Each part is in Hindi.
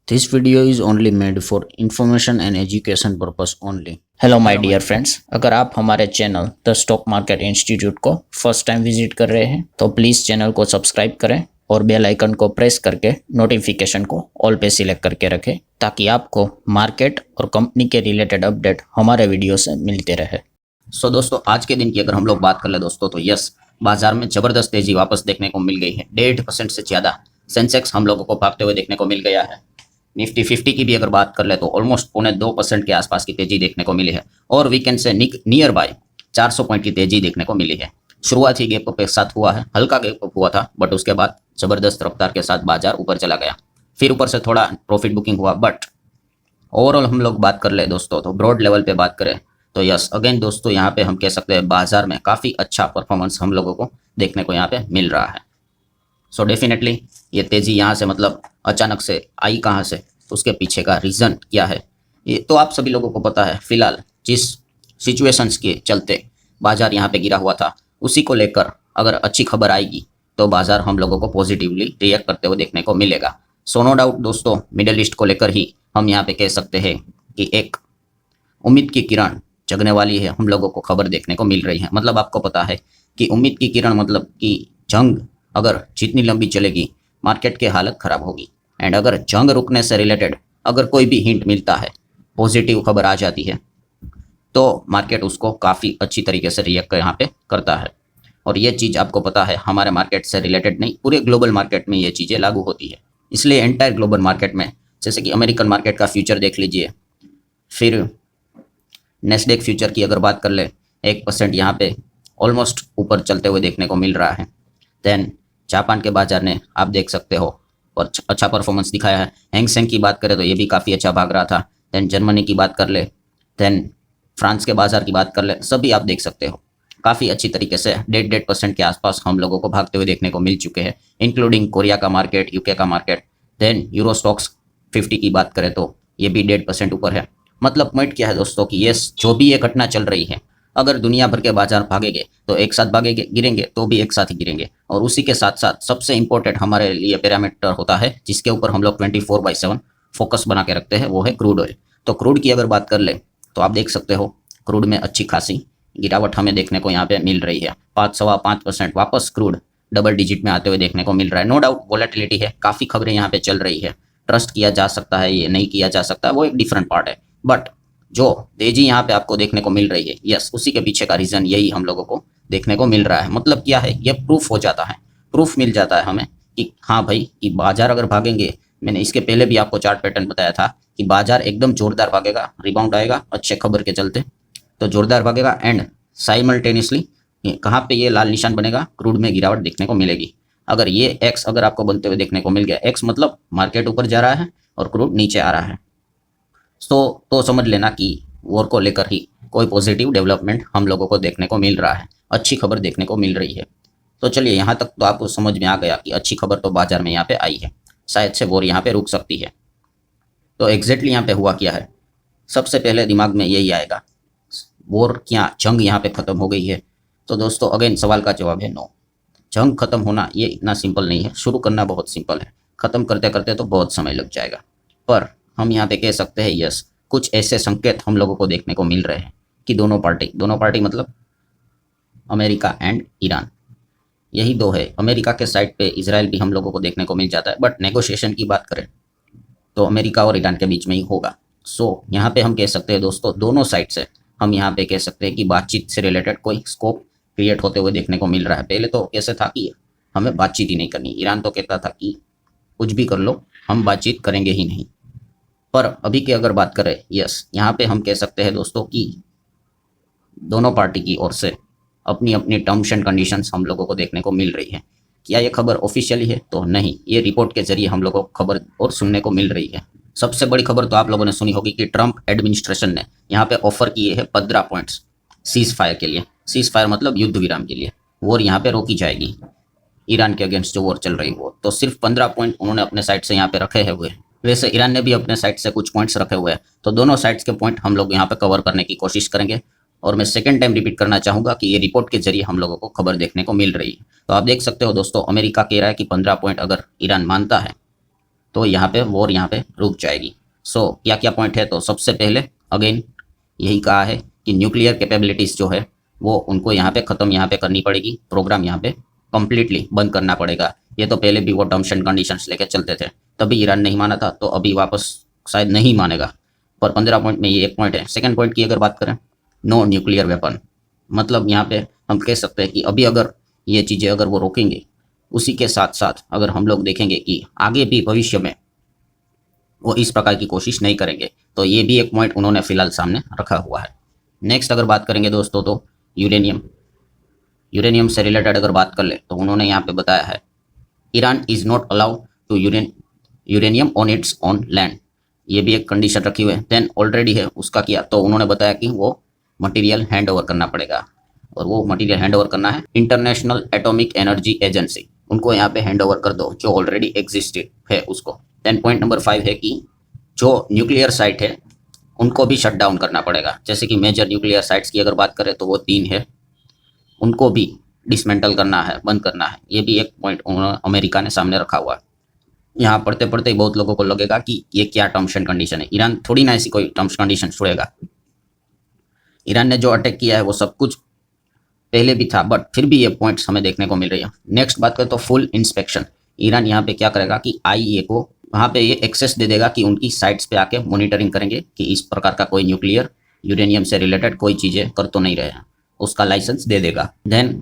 This video is only made for information and education purpose only. Hello my dear friends, अगर आप हमारे channel the stock market institute को फर्स्ट टाइम विजिट कर रहे हैं तो प्लीज़ चैनल को सब्सक्राइब करें और बेल आइकन को प्रेस करके नोटिफिकेशन को ऑल पे सिलेक्ट करके रखें ताकि आपको मार्केट और कंपनी के रिलेटेड अपडेट हमारे वीडियो से मिलते रहे। सो दोस्तों, आज के दिन की अगर हम लोग बात कर ले दोस्तों तो यस, बाजार में जबरदस्त तेजी वापस देखने को मिल गई है। 1.5% से ज़्यादा सेंसेक्स हम लोगों को भागते हुए देखने को मिल गया है। निफ्टी 50 की भी अगर बात कर ले तो ऑलमोस्ट 0.2% के आसपास की तेजी देखने को मिली है और वीकेंड से नियर बाय 400 पॉइंट की तेजी देखने को मिली है। शुरुआत ही गैप अप के साथ हुआ है, हल्का गैप अप हुआ था, बट उसके बाद जबरदस्त रफ्तार के साथ बाजार ऊपर चला गया। फिर ऊपर से थोड़ा प्रॉफिट बुकिंग हुआ, बट ओवरऑल हम लोग बात कर ले दोस्तों तो ब्रॉड लेवल पे बात करें तो यस अगेन दोस्तों, यहाँ पे हम कह सकते हैं बाजार में काफ़ी अच्छा परफॉर्मेंस हम लोगों को देखने को यहाँ पे मिल रहा है। सो डेफिनेटली ये तेज़ी यहाँ से मतलब अचानक से आई कहाँ से, तो उसके पीछे का रीज़न क्या है ये तो आप सभी लोगों को पता है। फिलहाल जिस सिचुएशंस के चलते बाजार यहाँ पे गिरा हुआ था, उसी को लेकर अगर अच्छी खबर आएगी तो बाजार हम लोगों को पॉजिटिवली रिएक्ट करते हुए देखने को मिलेगा। सो नो डाउट दोस्तों, मिडल ईस्ट को लेकर ही हम यहाँ पे कह सकते हैं कि एक उम्मीद की किरण जगने वाली है, हम लोगों को खबर देखने को मिल रही है। मतलब आपको पता है कि उम्मीद की किरण मतलब कि जंग अगर जितनी लंबी चलेगी मार्केट की हालत खराब होगी, एंड अगर जंग रुकने से रिलेटेड अगर कोई भी हिंट मिलता है, पॉजिटिव खबर आ जाती है, तो मार्केट उसको काफ़ी अच्छी तरीके से रिएक्ट यहाँ पे करता है। और ये चीज़ आपको पता है हमारे मार्केट से रिलेटेड नहीं, पूरे ग्लोबल मार्केट में ये चीज़ें लागू होती है। इसलिए एंटायर ग्लोबल मार्केट में जैसे कि अमेरिकन मार्केट का फ्यूचर देख लीजिए, फिर नेस्डेक फ्यूचर की अगर बात कर ले 1% यहाँ पे ऑलमोस्ट ऊपर चलते हुए देखने को मिल रहा है। देन जापान के बाजार ने आप देख सकते हो और अच्छा परफॉर्मेंस दिखाया है। हैंग सेंग की बात करें तो ये भी काफ़ी अच्छा भाग रहा था। देन जर्मनी की बात कर ले, देन फ्रांस के बाजार की बात कर ले, सभी आप देख सकते हो काफ़ी अच्छी तरीके से 1.5% के आसपास हम लोगों को भागते हुए देखने को मिल चुके हैं, इंक्लूडिंग कोरिया का मार्केट, यूके का मार्केट। देन यूरो स्टॉक्स 50 की बात करें तो ये भी 1.5% ऊपर है। मतलब पॉइंट क्या है दोस्तों कि ये जो भी ये घटना चल रही है, अगर दुनिया भर के बाजार भागेंगे तो एक साथ भागेंगे, गिरेंगे तो भी एक साथ ही गिरेंगे। और उसी के साथ साथ सबसे इंपॉर्टेंट हमारे लिए पैरामीटर होता है जिसके ऊपर हम लोग 24/7 फोकस बना के रखते हैं, वो है क्रूड ऑयल। तो क्रूड की अगर बात कर ले तो आप देख सकते हो क्रूड में अच्छी खासी गिरावट हमें देखने को यहाँ पे मिल रही है। 5.25% वापस क्रूड डबल डिजिट में आते हुए देखने को मिल रहा है। नो डाउट वॉलेटिलिटी है, काफ़ी खबरें यहाँ पे चल रही है, ट्रस्ट किया जा सकता है, ये नहीं किया जा सकता, वो एक डिफरेंट पार्ट है। बट जो तेजी यहाँ पे आपको देखने को मिल रही है, यस उसी के पीछे का रीज़न यही हम लोगों को देखने को मिल रहा है। मतलब क्या है, ये प्रूफ हो जाता है, प्रूफ मिल जाता है हमें कि हाँ भाई कि बाजार अगर भागेंगे, मैंने इसके पहले भी आपको चार्ट पैटर्न बताया था कि बाजार एकदम जोरदार भागेगा, रिबाउंड आएगा अच्छे खबर के चलते, तो जोरदार भागेगा एंड साइमल्टेनियसली कहाँ पे ये लाल निशान बनेगा, क्रूड में गिरावट देखने को मिलेगी। अगर ये एक्स अगर आपको बनते हुए देखने को मिल गया, एक्स मतलब मार्केट ऊपर जा रहा है और क्रूड नीचे आ रहा है, तो समझ लेना कि वॉर को लेकर ही कोई पॉजिटिव डेवलपमेंट हम लोगों को देखने को मिल रहा है, अच्छी खबर देखने को मिल रही है। तो चलिए यहाँ तक तो आपको समझ में आ गया कि अच्छी खबर तो बाजार में यहाँ पे आई है, शायद से वॉर यहाँ पे रुक सकती है। तो एग्जैक्टली यहाँ पे हुआ क्या है, सबसे पहले दिमाग में यही आएगा, वॉर क्या जंग यहाँ पे ख़त्म हो गई है? तो दोस्तों अगेन सवाल का जवाब है नो। जंग खत्म होना ये इतना सिंपल नहीं है, शुरू करना बहुत सिंपल है, ख़त्म करते करते तो बहुत समय लग जाएगा। पर हम यहाँ पे कह सकते हैं यस, कुछ ऐसे संकेत हम लोगों को देखने को मिल रहे हैं कि दोनों पार्टी मतलब अमेरिका एंड ईरान, यही दो है। अमेरिका के साइड पे इजराइल भी हम लोगों को देखने को मिल जाता है, बट नेगोशिएशन की बात करें तो अमेरिका और ईरान के बीच में ही होगा। सो यहाँ पे हम कह सकते हैं दोस्तों, दोनों साइड से हम यहाँ पे कह सकते हैं कि बातचीत से रिलेटेड कोई स्कोप क्रिएट होते हुए देखने को मिल रहा है। पहले तो कैसे था कि हमें बातचीत ही नहीं करनी, ईरान तो कहता था कि कुछ भी कर लो हम बातचीत करेंगे ही नहीं। पर अभी की अगर बात करें यस, यहाँ पे हम कह सकते हैं दोस्तों कि दोनों पार्टी की ओर से अपनी अपनी टर्म्स एंड कंडीशंस हम लोगों को देखने को मिल रही है। क्या ये खबर ऑफिशियली है? तो नहीं, ये रिपोर्ट के जरिए हम लोगों को खबर और सुनने को मिल रही है। सबसे बड़ी खबर तो आप लोगों ने सुनी होगी कि ट्रंप एडमिनिस्ट्रेशन ने यहाँ पे ऑफर किए हैं 15 पॉइंट्स सीज फायर के लिए। सीज फायर मतलब युद्ध विराम के लिए, वॉर यहाँ पे रोकी जाएगी, ईरान के अगेंस्ट जो वॉर चल रही वो। तो सिर्फ 15 पॉइंट उन्होंने अपने साइड से यहाँ पे रखे हुए हैं। वैसे ईरान ने भी अपने साइड से कुछ पॉइंट्स रखे हुए हैं, तो दोनों साइड्स के पॉइंट हम लोग यहाँ पे कवर करने की कोशिश करेंगे। और मैं सेकंड टाइम रिपीट करना चाहूँगा कि ये रिपोर्ट के जरिए हम लोगों को खबर देखने को मिल रही है। तो आप देख सकते हो दोस्तों, अमेरिका कह रहा है कि 15 पॉइंट अगर ईरान मानता है तो यहाँ पे वॉर यहाँ पे रुक जाएगी। सो क्या क्या पॉइंट है, तो सबसे पहले अगेन यही कहा है कि न्यूक्लियर कैपेबिलिटीज़ जो है वो उनको यहाँ पे ख़त्म यहाँ पे करनी पड़ेगी, प्रोग्राम यहाँ पे कम्प्लीटली बंद करना पड़ेगा। ये तो पहले भी वो टर्म्स एंड कंडीशंस लेके चलते थे, तभी ईरान नहीं माना था, तो अभी वापस शायद नहीं मानेगा। पर 15 पॉइंट में ये एक पॉइंट है। सेकंड पॉइंट की अगर बात करें, नो न्यूक्लियर वेपन, मतलब यहाँ पे हम कह सकते हैं कि अभी अगर ये चीज़ें अगर वो रोकेंगे, उसी के साथ साथ अगर हम लोग देखेंगे कि आगे भी भविष्य में वो इस प्रकार की कोशिश नहीं करेंगे, तो ये भी एक पॉइंट उन्होंने फिलहाल सामने रखा हुआ है। नेक्स्ट अगर बात करेंगे दोस्तों, तो यूरेनियम से रिलेटेड अगर बात कर ले, तो उन्होंने यहाँ पे बताया है Iran is not allowed to uranium on its own land, ये भी एक कंडीशन रखी हुई है। देन ऑलरेडी है उसका किया, तो उन्होंने बताया कि वो मटेरियल हैंड ओवर करना पड़ेगा, और वो मटेरियल हैंड ओवर करना है इंटरनेशनल एटॉमिक एनर्जी एजेंसी, उनको यहाँ पे हैंड ओवर कर दो जो ऑलरेडी एग्जिस्टेड है उसको। देन पॉइंट नंबर 5 है कि जो न्यूक्लियर साइट है उनको भी शट डाउन करना पड़ेगा। जैसे कि मेजर न्यूक्लियर साइट्स की अगर बात करें तो वो 3 है, उनको भी डिसमेंटल करना है, बंद करना है। ये भी एक पॉइंट अमेरिका ने सामने रखा हुआ है। यहाँ पढ़ते पढ़ते ही बहुत लोगों को लगेगा कि ये क्या टर्म्स एंड कंडीशन है, ईरान थोड़ी ना ऐसी कोई टर्म्स कंडीशन छोड़ेगा। ईरान ने जो अटैक किया है वो सब कुछ पहले भी था, बट फिर भी ये पॉइंट्स हमें देखने को मिल रही है। नेक्स्ट बात करें तो फुल इंस्पेक्शन, ईरान यहाँ पे क्या करेगा कि आईईए को वहाँ पे ये एक्सेस दे देगा कि उनकी साइट्स पे आके मॉनिटरिंग करेंगे कि इस प्रकार का कोई न्यूक्लियर यूरेनियम से रिलेटेड कोई चीज़ें कर तो नहीं रहे हैं, उसका लाइसेंस दे देगा। देन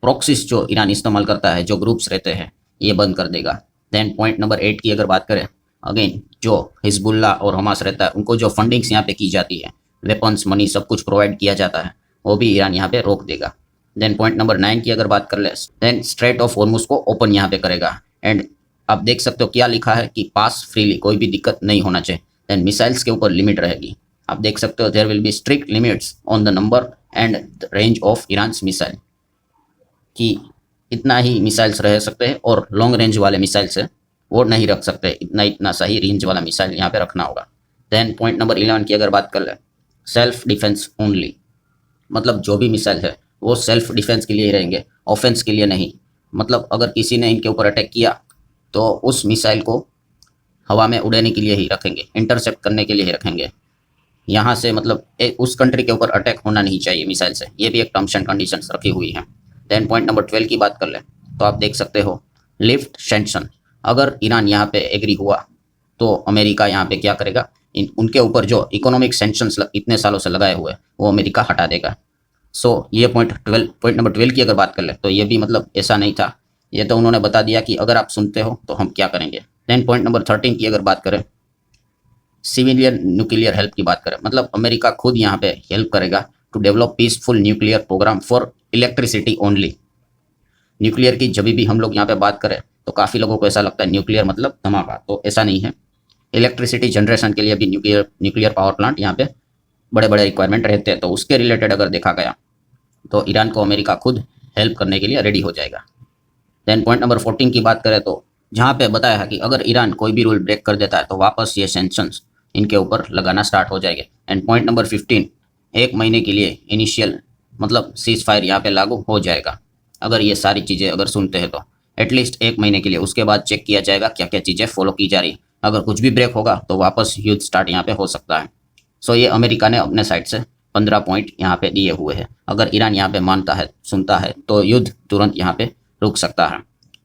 प्रॉक्सीज जो ईरान इस्तेमाल करता है, जो ग्रुप्स रहते हैं, ये बंद कर देगा। देन पॉइंट नंबर 8 की अगर बात करें, अगेन जो हिजबुल्ला और हमास रहता है उनको जो फंडिंग्स यहाँ पे की जाती है, वेपन्स मनी सब कुछ प्रोवाइड किया जाता है, वो भी ईरान यहाँ पे रोक देगा। देन पॉइंट नंबर 9 की अगर बात कर ले, देन स्ट्रेट ऑफ हॉर्मुज को ओपन यहाँ पे करेगा। एंड आप देख सकते हो क्या लिखा है कि पास फ्रीली, कोई भी दिक्कत नहीं होना चाहिए। देन मिसाइल्स के ऊपर लिमिट रहेगी, आप देख सकते हो there will be strict limits on the number and range of Iran's missile, कि इतना ही मिसाइल्स रह सकते हैं और लॉन्ग रेंज वाले मिसाइल्स है वो नहीं रख सकते, इतना सही रेंज वाला मिसाइल यहाँ पे रखना होगा। देन पॉइंट नंबर 11 की अगर बात कर ले, सेल्फ डिफेंस ओनली, मतलब जो भी मिसाइल है वो सेल्फ डिफेंस के लिए ही रहेंगे, ऑफेंस के लिए नहीं। मतलब अगर किसी ने इनके ऊपर अटैक किया तो उस मिसाइल को हवा में उड़ाने के लिए ही रखेंगे, इंटरसेप्ट करने के लिए ही रखेंगे। यहाँ से मतलब उस कंट्री के ऊपर अटैक होना नहीं चाहिए मिसाइल से, ये भी एक टर्म्स एंड कंडीशंस रखी हुई हैं। देन पॉइंट नंबर 12 की बात कर ले, तो आप देख सकते हो लिफ्ट सैंक्शन, अगर ईरान यहाँ पे एग्री हुआ तो अमेरिका यहाँ पे क्या करेगा, उनके ऊपर जो इकोनॉमिक सैंक्शंस इतने सालों से लगाए हुए वो अमेरिका हटा देगा। सो ये पॉइंट नंबर 12 की अगर बात कर ले, तो ये भी मतलब ऐसा नहीं था, ये तो उन्होंने बता दिया कि अगर आप सुनते हो तो हम क्या करेंगे। देन पॉइंट नंबर 13 की अगर बात करें, सिविलियन न्यूक्लियर हेल्प की बात करें, मतलब अमेरिका खुद यहाँ पे हेल्प करेगा to develop peaceful nuclear program for electricity only. Nuclear की जब भी हम लोग यहाँ पे बात करें तो काफ़ी लोगों को ऐसा लगता है न्यूक्लियर मतलब धमाका, तो ऐसा नहीं है। इलेक्ट्रिसिटी जनरेशन के लिए भी न्यूक्लियर पावर प्लांट यहाँ पे बड़े बड़े रिक्वायरमेंट रहते हैं, तो उसके रिलेटेड अगर देखा गया तो ईरान को अमेरिका खुद हेल्प करने के लिए रेडी हो जाएगा। देन पॉइंट नंबर 14 की बात करें, तो जहाँ पे बताया है कि अगर ईरान कोई भी रूल ब्रेक कर देता है तो वापस ये सैंक्शंस इनके ऊपर लगाना स्टार्ट हो जाएंगे। एंड पॉइंट नंबर 15, 1 महीने के लिए इनिशियल मतलब सीज फायर यहाँ पे लागू हो जाएगा। अगर ये सारी चीज़ें अगर सुनते हैं तो एटलीस्ट 1 महीने के लिए, उसके बाद चेक किया जाएगा क्या क्या चीज़ें फॉलो की जा रही है। अगर कुछ भी ब्रेक होगा तो वापस युद्ध स्टार्ट यहाँ पे हो सकता है। सो ये अमेरिका ने अपने साइड से 15 पॉइंट यहाँ पे दिए हुए हैं। अगर ईरान यहाँ पे मानता है, सुनता है, तो युद्ध तुरंत यहाँ पे रुक सकता है।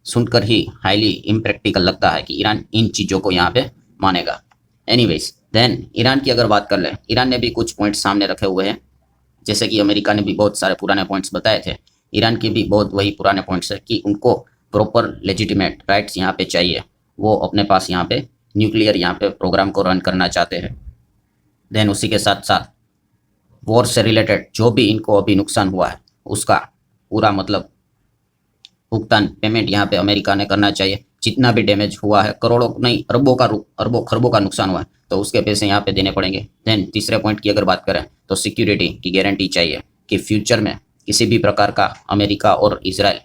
सुनकर ही हाईली इम्प्रैक्टिकल लगता है कि ईरान इन चीज़ों को यहाँ पे मानेगा। एनीवेज, देन ईरान की अगर बात कर ले, ईरान ने भी कुछ पॉइंट्स सामने रखे हुए हैं, जैसे कि अमेरिका ने भी बहुत सारे पुराने पॉइंट्स बताए थे, ईरान के भी बहुत वही पुराने पॉइंट्स है कि उनको प्रॉपर लेजिटिमेट राइट्स यहाँ पे चाहिए, वो अपने पास यहाँ पे न्यूक्लियर यहाँ पे प्रोग्राम को रन करना चाहते हैं। देन उसी के साथ साथ वॉर से रिलेटेड जो भी इनको अभी नुकसान हुआ है उसका पूरा मतलब भुगतान पेमेंट यहाँ पे अमेरिका ने करना चाहिए। जितना भी डैमेज हुआ है, करोड़ों नहीं अरबों खरबों का नुकसान हुआ है, तो उसके पैसे यहाँ पे देने पड़ेंगे। देन तीसरे पॉइंट की अगर बात करें तो सिक्योरिटी की गारंटी चाहिए कि फ्यूचर में किसी भी प्रकार का अमेरिका और इजराइल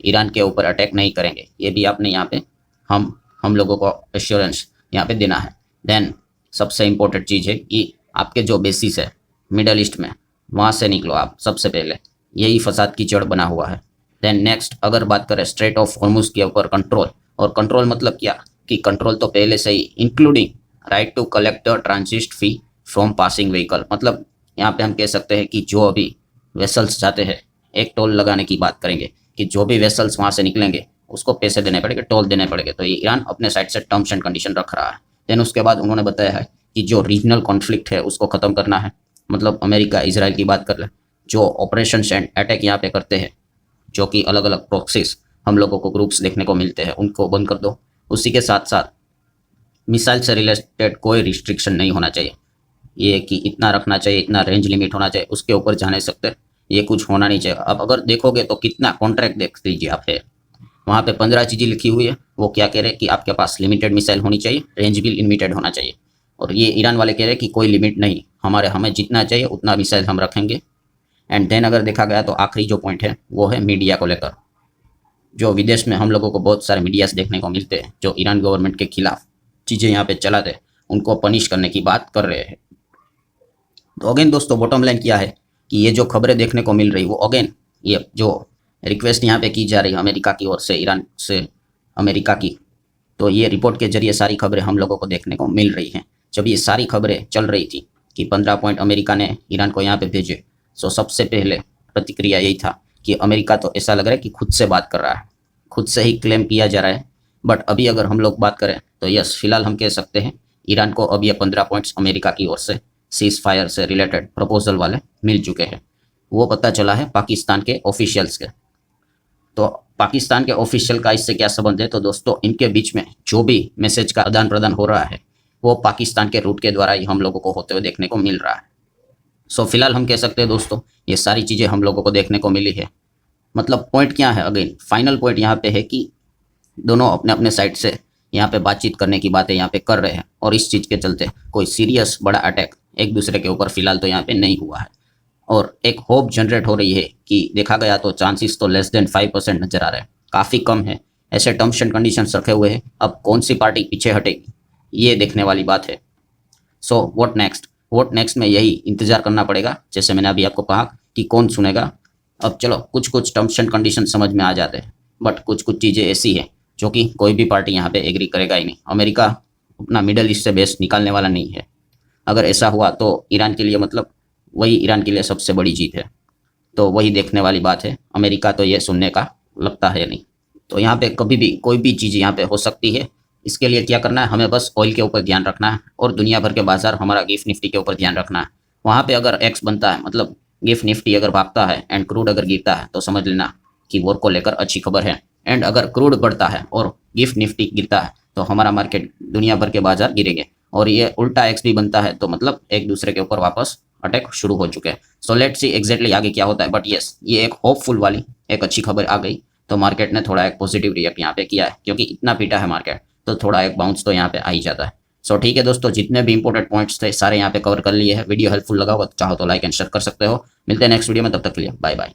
ईरान के ऊपर अटैक नहीं करेंगे। ये भी आपने यहाँ पे हम लोगों को एश्योरेंस यहाँ पे देना है। देन सबसे इम्पोर्टेंट चीज़ है कि आपके जो बेसिस है मिडल ईस्ट में, वहाँ से निकलो आप सबसे पहले, यही फसाद की जड़ बना हुआ है। देन नेक्स्ट अगर बात करें स्ट्रेट ऑफ हॉर्मुज के ऊपर कंट्रोल, और कंट्रोल मतलब क्या कि कंट्रोल तो पहले से ही including right to collect the transit fee from passing vehicle, मतलब यहाँ पे हम कह सकते हैं कि जो अभी वेसल्स जाते हैं, एक टोल लगाने की बात करेंगे कि जो भी वेसल्स वहाँ से निकलेंगे उसको पैसे देने पड़ेंगे, टोल देने पड़ेंगे। तो ये ईरान अपने साइड से टर्म्स एंड कंडीशन रख रहा है। देन उसके बाद उन्होंने बताया है कि जो रीजनल कॉन्फ्लिक्ट है उसको ख़त्म करना है, मतलब अमेरिका इसराइल की बात कर ले, जो ऑपरेशन एंड अटैक यहाँ पे करते हैं, जो कि अलग अलग प्रोक्सीज हम लोगों को ग्रुप्स देखने को मिलते हैं, उनको बंद कर दो। उसी के साथ साथ मिसाइल से रिलेटेड कोई रिस्ट्रिक्शन नहीं होना चाहिए, ये कि इतना रखना चाहिए, इतना रेंज लिमिट होना चाहिए, उसके ऊपर जा नहीं सकते, ये कुछ होना नहीं चाहिए। अब अगर देखोगे तो कितना कॉन्ट्रैक्ट देख लीजिए आप है, वहाँ पे 15 चीज़ें लिखी हुई है। वो क्या कह रहे हैं कि आपके पास लिमिटेड मिसाइल होनी चाहिए, रेंज भी लिमिटेड होना चाहिए। और ये ईरान वाले कह रहे हैं कि कोई लिमिट नहीं, हमें जितना चाहिए उतना मिसाइल हम रखेंगे। एंड देन अगर देखा गया तो आखिरी जो पॉइंट है वो है मीडिया को लेकर। जो विदेश में हम लोगों को बहुत सारे मीडियाज देखने को मिलते हैं जो ईरान गवर्नमेंट के खिलाफ चीज़ें यहाँ पे चलाते हैं, उनको पनिश करने की बात कर रहे हैं। तो अगेन दोस्तों बॉटम लाइन क्या है कि ये जो खबरें देखने को मिल रही वो अगेन ये जो रिक्वेस्ट यहाँ पे की जा रही है अमेरिका की ओर से, ईरान से अमेरिका की, तो ये रिपोर्ट के जरिए सारी खबरें हम लोगों को देखने को मिल रही हैं। जब ये सारी खबरें चल रही थी कि 15 पॉइंट अमेरिका ने ईरान को यहाँ पे भेजे, तो सबसे पहले प्रतिक्रिया यही था कि अमेरिका तो ऐसा लग रहा है कि खुद से बात कर रहा है, खुद से ही क्लेम किया जा रहा है। बट अभी अगर हम लोग बात करें तो यस, फिलहाल हम कह सकते हैं ईरान को अब ये 15 पॉइंट्स अमेरिका की ओर से सीज फायर से रिलेटेड प्रपोजल वाले मिल चुके हैं। वो पता चला है पाकिस्तान के ऑफिशियल्स के। तो पाकिस्तान के ऑफिशियल का इससे क्या संबंध है? तो दोस्तों इनके बीच में जो भी मैसेज का आदान प्रदान हो रहा है वो पाकिस्तान के रूट के द्वारा ही हम लोगों को होते हुए देखने को मिल रहा है। सो फिलहाल हम कह सकते हैं दोस्तों ये सारी चीज़ें हम लोगों को देखने को मिली है। मतलब पॉइंट क्या है, अगेन फाइनल पॉइंट यहाँ पे है कि दोनों अपने अपने साइड से यहाँ पे बातचीत करने की बातें यहाँ पे कर रहे हैं, और इस चीज़ के चलते कोई सीरियस बड़ा अटैक एक दूसरे के ऊपर फिलहाल तो यहाँ पे नहीं हुआ है। और एक होप जनरेट हो रही है कि देखा गया तो चांसेस तो लेस देन 5% नजर आ रहे हैं, काफ़ी कम है। ऐसे टर्म्स एंड कंडीशंस रखे हुए हैं, अब कौन सी पार्टी पीछे हटेगी ये देखने वाली बात है। सो व्हाट नेक्स्ट में यही इंतजार करना पड़ेगा। जैसे मैंने अभी आपको कहा कि कौन सुनेगा। अब चलो कुछ कुछ टर्म्स एंड कंडीशन समझ में आ जाते हैं, बट कुछ कुछ चीज़ें ऐसी है जो कि कोई भी पार्टी यहाँ पे एग्री करेगा ही नहीं। अमेरिका अपना मिडल ईस्ट से बेस निकालने वाला नहीं है। अगर ऐसा हुआ तो ईरान के लिए मतलब वही ईरान के लिए सबसे बड़ी जीत है। तो वही देखने वाली बात है। अमेरिका तो ये सुनने का लगता है नहीं। तो यहाँ पे कभी भी कोई भी चीज़ यहाँ पे हो सकती है। इसके लिए क्या करना है, हमें बस ऑयल के ऊपर ध्यान रखना है और दुनिया भर के बाजार हमारा गिफ्ट निफ्टी के ऊपर ध्यान रखना है। वहाँ पे अगर एक्स बनता है, मतलब गिफ्ट निफ्टी अगर भागता है एंड क्रूड अगर गिरता है, तो समझ लेना कि वॉर को लेकर अच्छी खबर है। एंड अगर क्रूड बढ़ता है और गिफ्ट निफ्टी गिरता है तो हमारा मार्केट दुनिया भर के बाजार गिरेंगे। और ये उल्टा एक्स भी बनता है तो मतलब एक दूसरे के ऊपर वापस अटैक शुरू हो चुके हैं। सो लेट्स सी एग्जैक्टली आगे क्या होता है। बट यस, ये एक होपफुल वाली एक अच्छी खबर आ गई तो मार्केट ने थोड़ा एक पॉजिटिव रिएक्ट यहाँ पे किया है, क्योंकि इतना पीटा है मार्केट तो थोड़ा एक बाउंस तो यहाँ पे आ ही जाता है। सो ठीक है दोस्तों, जितने भी इंपॉर्टेंट पॉइंट्स थे सारे यहाँ पे कवर कर लिए हैं। वीडियो हेल्पफुल लगा हो तो चाहो तो लाइक एंड शेयर कर सकते हो। मिलते हैं नेक्स्ट वीडियो में, तब तक के लिए बाय बाय।